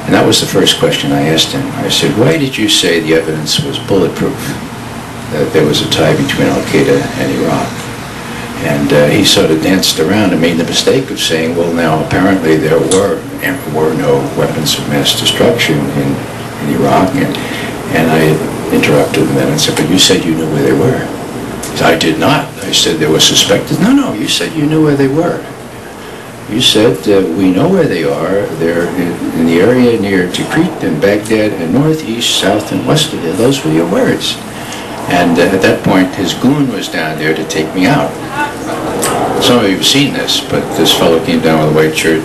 And that was the first question I asked him. I said, why did you say the evidence was bulletproof, that there was a tie between Al-Qaeda and Iraq? And he sort of danced around and made the mistake of saying, well, now apparently there were no weapons of mass destruction in Iraq. And I interrupted him then and said, but you said you knew where they were. He said, I did not. I said they were suspected. No, you said you knew where they were. You said, we know where they are. They're in the area near Tikrit and Baghdad and north, east, south, and west of there. Those were your words. And at that point, his goon was down there to take me out. Some of you have seen this, but this fellow came down with a white shirt,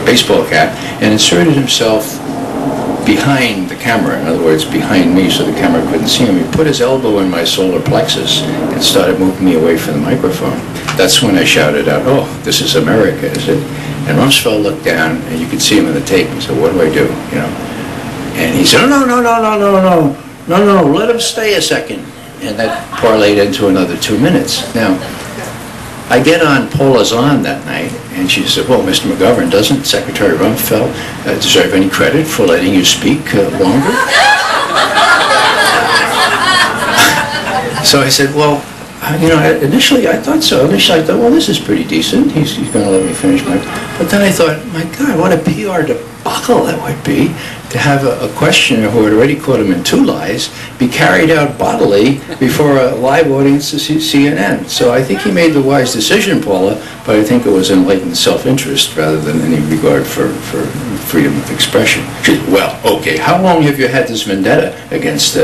baseball cap, and inserted himself behind the camera, in other words, behind me, so the camera couldn't see him. He put his elbow in my solar plexus and started moving me away from the microphone. That's when I shouted out, oh, this is America, is it? And Rumsfeld looked down, and you could see him on the tape, and said, what do I do, you know? And he said, no, let him stay a second. And that parlayed into another 2 minutes. Now, I get on Paula's on that night, and she said, well, Mr. McGovern, doesn't Secretary Rumsfeld deserve any credit for letting you speak longer? So I said, well, you know, initially I thought so. Initially I thought, well, this is pretty decent. He's going to let me finish my... But then I thought, my God, what a PR debacle that would be to have a questioner who had already caught him in 2 lies be carried out bodily before a live audience to CNN. So I think he made the wise decision, Paula, but I think it was enlightened self-interest rather than any regard for freedom of expression. She said, well, okay, how long have you had this vendetta against...